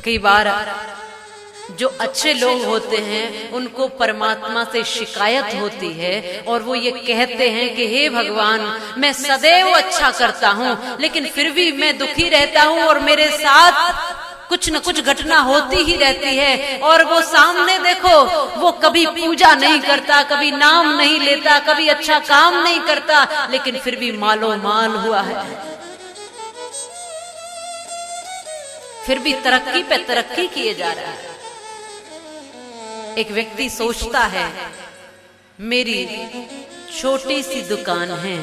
कई बार जो अच्छे लोग होते हैं उनको परमात्मा से शिकायत होती है और वो ये कहते हैं कि हे भगवान, मैं सदैव अच्छा करता हूँ लेकिन फिर भी मैं दुखी रहता हूँ और मेरे साथ कुछ न कुछ घटना होती ही रहती है। और वो सामने देखो, वो कभी पूजा नहीं करता, कभी नाम नहीं लेता, कभी अच्छा काम नहीं करता, लेकिन फिर भी मालो माल हुआ है, फिर भी तरक्की पे तरक्की किए जा रहा है। एक व्यक्ति सोचता है मेरी छोटी सी दुकान है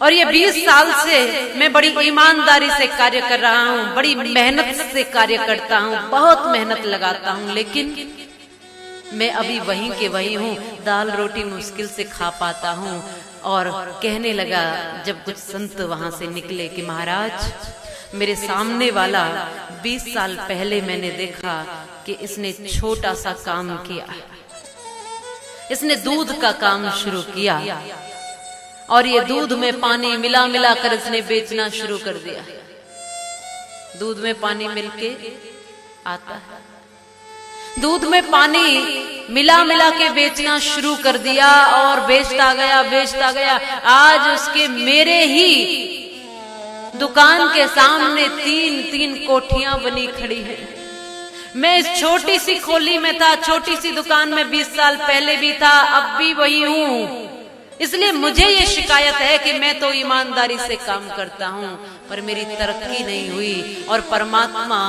और ये 20 साल से मैं बड़ी ईमानदारी से कार्य कर रहा हूँ, बड़ी मेहनत से कार्य करता हूँ, बहुत मेहनत लगाता हूँ, लेकिन मैं अभी वहीं के वहीं हूँ, दाल रोटी मुश्किल से खा पाता हूँ। और कहने लगा, जब कुछ संत वहां से निकले, कि महाराज मेरे सामने वाला 20 साल पहले मैंने देखा कि इसने छोटा सा काम किया, इसने दूध का काम शुरू किया और ये दूध में पानी मिला मिला कर इसने बेचना शुरू कर दिया। दूध में पानी मिलके आता है, दूध में पानी मिला मिला के बेचना शुरू कर दिया और बेचता गया। आज उसके मेरे ही दुकान के सामने 3-3 कोठियां बनी खड़ी है। मैं इस छोटी सी खोली में था, छोटी सी दुकान में 20 साल पहले भी था, अब भी वही हूँ। इसलिए मुझे ये शिकायत है कि मैं तो ईमानदारी से काम करता हूँ पर मेरी तरक्की नहीं हुई, और परमात्मा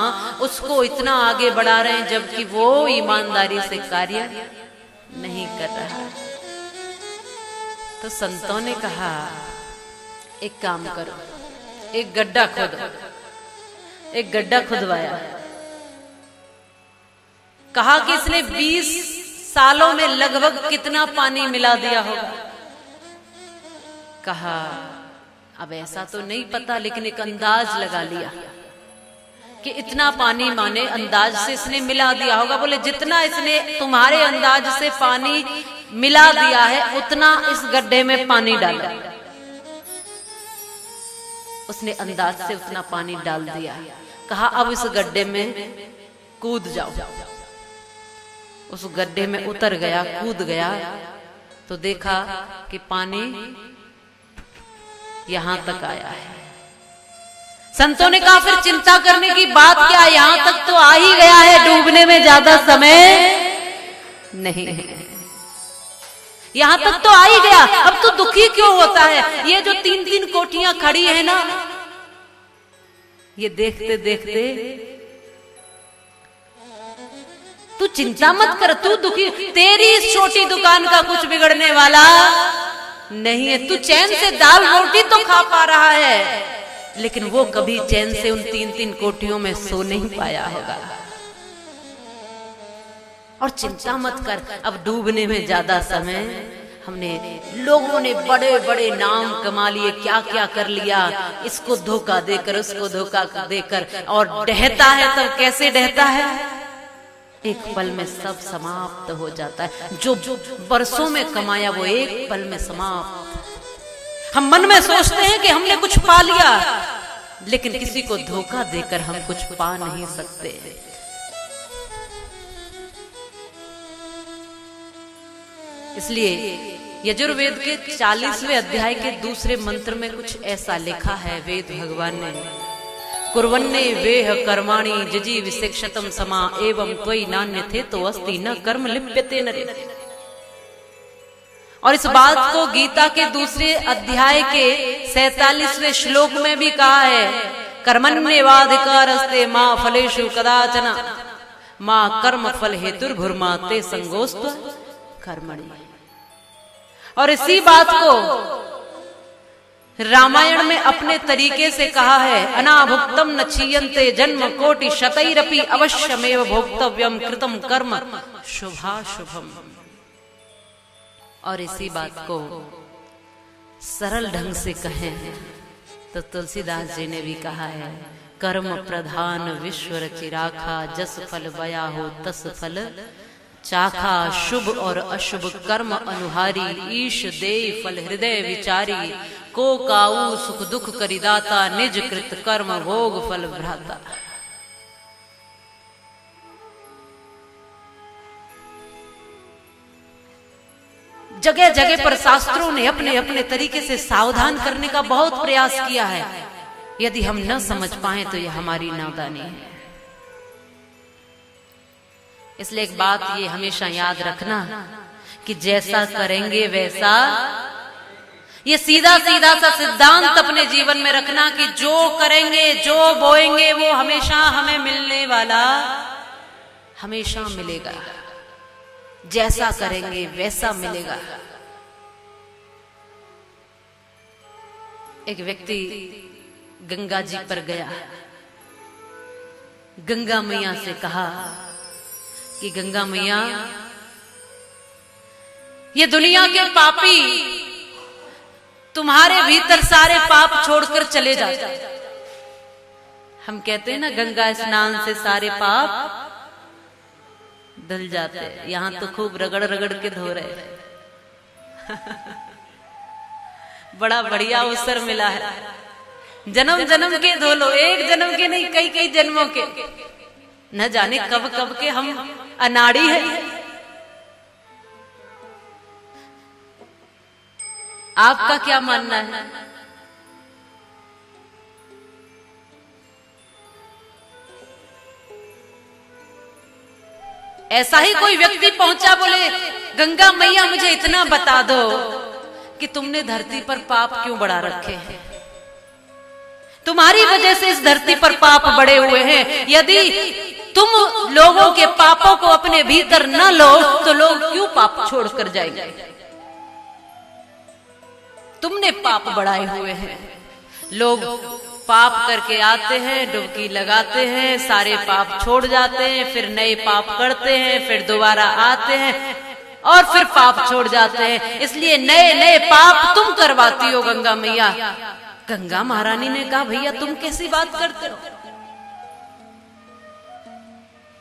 उसको इतना आगे बढ़ा रहे हैं जबकि वो ईमानदारी से कार्य नहीं कर रहा। तो संतों ने कहा, एक काम करो, एक गड्ढा खोदो। एक गड्ढा खुदवाया। कहा कि इसने 20 सालों में लगभग कितना पानी मिला दिया होगा। कहा अब ऐसा तो नहीं पता, लेकिन एक अंदाज लगा लिया कि इतना पानी माने अंदाज से इसने मिला दिया होगा। बोले जितना इसने तुम्हारे अंदाज से पानी मिला दिया है उतना इस गड्ढे में पानी डाला। उसने अंदाज से उतना पानी डाल दिया। कहा अब इस गड्ढे में कूद जाओ। उस गड्ढे में उतर गया, कूद गया तो देखा कि पानी यहां तक आया है। संतों ने कहा फिर चिंता करने की बात क्या, यहां तक तो आ ही गया है, डूबने में ज्यादा समय नहीं है, यहां तक तो आ ही गया, अब तो दुखी क्यों होता है। ये जो 3-3 कोठियां खड़ी है ना, ये देखते देखते तू चिंता मत कर, तू दुखी, तेरी इस छोटी दुकान का कुछ बिगड़ने वाला नहीं है। तू चैन से दाल रोटी तो खा पा रहा है, लेकिन वो कभी चैन से उन 3-3 कोठियों में सो नहीं पाया होगा। और चिंता मत कर, अब डूबने में ज्यादा समय हमने, लोगों ने बड़े बड़े नाम कमा लिए, क्या क्या कर लिया, इसको धोखा देकर उसको धोखा देकर, और डहता है तब कैसे डहता है, एक पल में सब समाप्त हो जाता है। जो बरसों में कमाया वो एक पल में समाप्त। हम मन में सोचते हैं कि हमने कुछ पा लिया, लेकिन किसी को धोखा देकर हम कुछ पा नहीं सकते। इसलिए यजुर्वेद के 40वें अध्याय के दूसरे मंत्र में कुछ ऐसा लिखा है वेद भगवान ने, कुर्वन्ने वेह कर्माणि जजी विशिक्षतम समा एवं त्वयि नान्य थे तो अस्ति न कर्म लिप्यते नरे। और इस बात को गीता के दूसरे अध्याय के 47वें श्लोक में भी कहा है, कर्मण्येवाधिकारस्ते मा फलेषु कदाचन मा कर्म फल हेतुर्भुर्मा ते संगोस्त्व कर्मणि। और इसी बात को रामायण में अपने तरीके से कहा है, अनाभुक्तम न क्षीयन्ते जन्म कोटि शतैरपि अवश्यमेव भोक्तव्यम कृतम कर्म शुभाशुभम। और इसी बात को सरल ढंग से कहें तो तुलसीदास जी ने भी कहा है, कर्म प्रधान विश्व रचिराखा, जस फल बया हो तस फल चाखा, शुभ और अशुभ कर्म अनुहारी, ईश दे फल हृदय विचारी, को काऊ सुख दुख करिदाता, निज कृत कर्म भोग फल भ्राता। जगह जगह पर शास्त्रों ने अपने अपने तरीके से सावधान करने का बहुत प्रयास किया है। यदि हम न समझ पाए तो यह हमारी नादानी है। इसलिए एक बात ये हमेशा याद रखना कि जैसा करेंगे वैसा, ये सीधा सीधा सा सिद्धांत अपने जीवन में रखना कि जो करेंगे, जो बोएंगे, वो हमेशा हमें मिलने वाला हमेशा मिलेगा। जैसा करेंगे वैसा मिलेगा। एक व्यक्ति गंगा जी पर गया, गंगा मैया से कहा कि गंगा मैया, ये दुनिया के पापी तुम्हारे भीतर सारे पाप छोड़कर चले जाते। हम कहते हैं ना, गंगा स्नान से सारे पाप धुल जाते। यहां तो खूब रगड़ रगड़ के धो रहे। बड़ा बढ़िया अवसर मिला है, जन्म जन्म के धो लो, एक जन्म के नहीं, कई कई जन्मों के। न जाने कब कब के हम अनाड़ी हैं। आपका क्या मानना है? ऐसा ही कोई व्यक्ति पहुंचा, बोले गंगा मैया मुझे इतना बता दो कि तुमने धरती पर पाप क्यों बढ़ा रखे हैं। तुम्हारी वजह से इस धरती पर पाप बढ़े हुए हैं। यदि तुम लोगों के पापों को अपने भीतर न लो तो लोग क्यों पाप छोड़कर जाएंगे। तुमने पाप बढ़ाए हुए हैं। लोग पाप करके आते हैं, डुबकी लगाते हैं, सारे पाप छोड़ जाते हैं, फिर नए पाप करते हैं, फिर दोबारा आते हैं और फिर पाप छोड़ जाते हैं। इसलिए नए नए पाप तुम करवाती हो गंगा मैया। गंगा महारानी ने कहा, भैया तुम कैसी बात करते हो?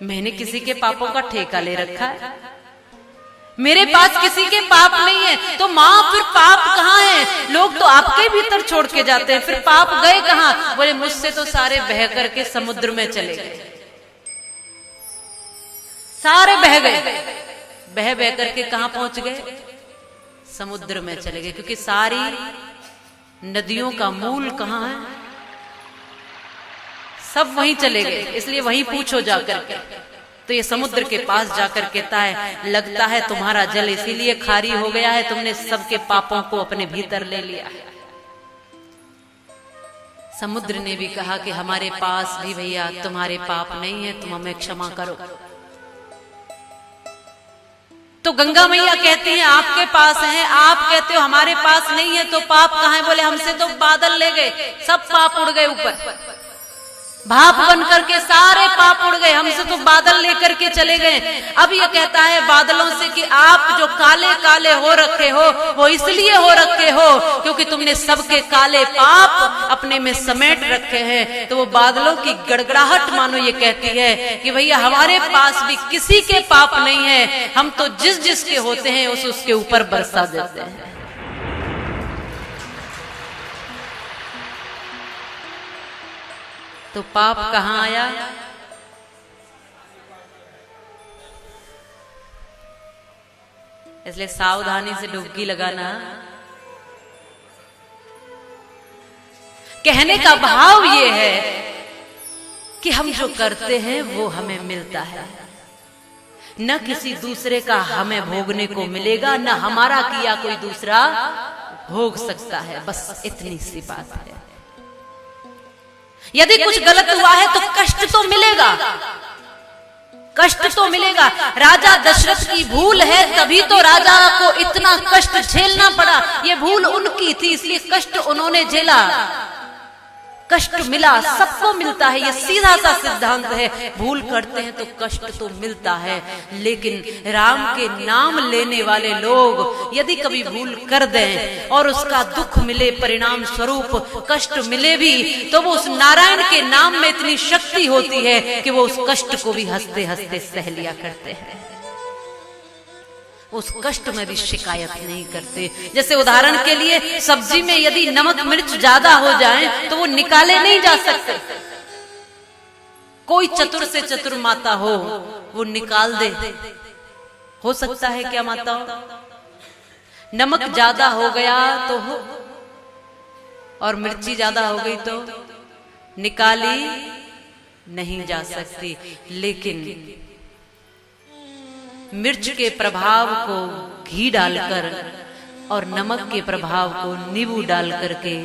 मैंने किसी के पापों का ठेका ले रखा है? मेरे पास किसी के पाप नहीं है। तो माँ फिर पाप कहाँ है? लोग तो आपके भीतर छोड़ के जाते हैं, फिर पाप गए कहाँ? बोले मुझसे तो सारे बह करके समुद्र में चले गए। सारे बह गए। बह बह करके कहाँ पहुंच गए? समुद्र में चले गए। क्योंकि सारी नदियों का मूल कहाँ है? सब वहीं चले गए। इसलिए वहीं पूछो जाकर के। तो ये समुद्र के पास जाकर कहता है, लगता है तुम्हारा जल इसीलिए खारी हो गया है, तुमने सबके पापों को अपने भीतर ले लिया है। समुद्र ने भी कहा कि हमारे पास भी भैया तुम्हारे पाप नहीं है, तुम हमें क्षमा करो। तो गंगा मैया कहती हैं आपके पास है, आप कहते हो हमारे पास नहीं है, तो पाप कहाँ है? बोले हमसे तो बादल ले गए, सब पाप उड़ गए ऊपर, भाप बन करके सारे पाप उड़ गए, हमसे तो बादल लेकर के चले गए। अब ये कहता है बादलों से कि आप जो काले काले हो रखे हो वो इसलिए हो रखे हो क्योंकि तुमने सबके काले पाप अपने में समेट रखे हैं। तो वो बादलों की गड़गड़ाहट मानो ये कहती है कि भैया हमारे पास भी किसी के पाप नहीं है, हम तो जिस जिसके होते हैं उसके ऊपर बरसा देते हैं। तो पाप कहाँ आया? इसलिए सावधानी से डुबकी लगाना। कहने का भाव ये है कि हम जो करते हैं वो हमें मिलता है, न किसी दूसरे का हमें भोगने को मिलेगा, न हमारा किया कोई दूसरा भोग सकता है। बस इतनी सी बात है। यदि कुछ गलत हुआ है तो कष्ट तो मिलेगा, कष्ट तो मिलेगा। राजा दशरथ की भूल है तभी तो राजा को इतना कष्ट झेलना पड़ा। ये भूल उनकी थी इसलिए कष्ट उन्होंने झेला। कष्ट मिला, सबको मिलता है, ये सीधा सा सिद्धांत है। भूल करते हैं तो कष्ट तो मिलता है, लेकिन राम के नाम लेने वाले लोग यदि कभी भूल कर दें और उसका दुख मिले, परिणाम स्वरूप कष्ट मिले भी, तो वो उस नारायण के नाम में इतनी शक्ति होती है कि वो उस कष्ट को भी हंसते हंसते सह लिया करते हैं। उस कष्ट में भी शिकायत नहीं करते। जैसे उदाहरण के लिए सब्जी में यदि नमक मिर्च ज्यादा हो जाए तो वो निकाले नहीं जा सकते। कोई चतुर से चतुर माता हो वो निकाल दे, हो सकता है क्या माता? नमक ज्यादा हो गया तो हो, और मिर्ची ज्यादा हो गई तो निकाली नहीं जा सकती। लेकिन मिर्च के प्रभाव को घी डालकर और नमक के प्रभाव को नींबू डाल करके,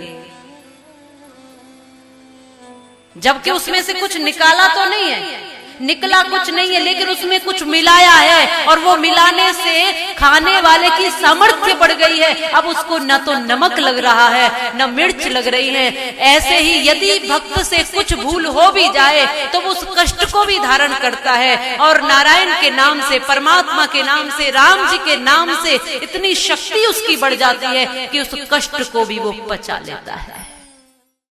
जबकि उसमें से कुछ निकाला तो नहीं है, निकला कुछ नहीं है, लेकिन उसमें कुछ मिलाया है, और वो मिलाने से खाने वाले की सामर्थ्य बढ़ गई है। अब उसको न तो नमक लग रहा है न मिर्च लग रही है। ऐसे ही यदि भक्त से कुछ भूल हो भी जाए तो वो उस कष्ट को भी धारण करता है, और नारायण के नाम से, परमात्मा के नाम से, राम जी के नाम से इतनी शक्ति उसकी बढ़ जाती है कि उस कष्ट को भी वो पचा लेता है।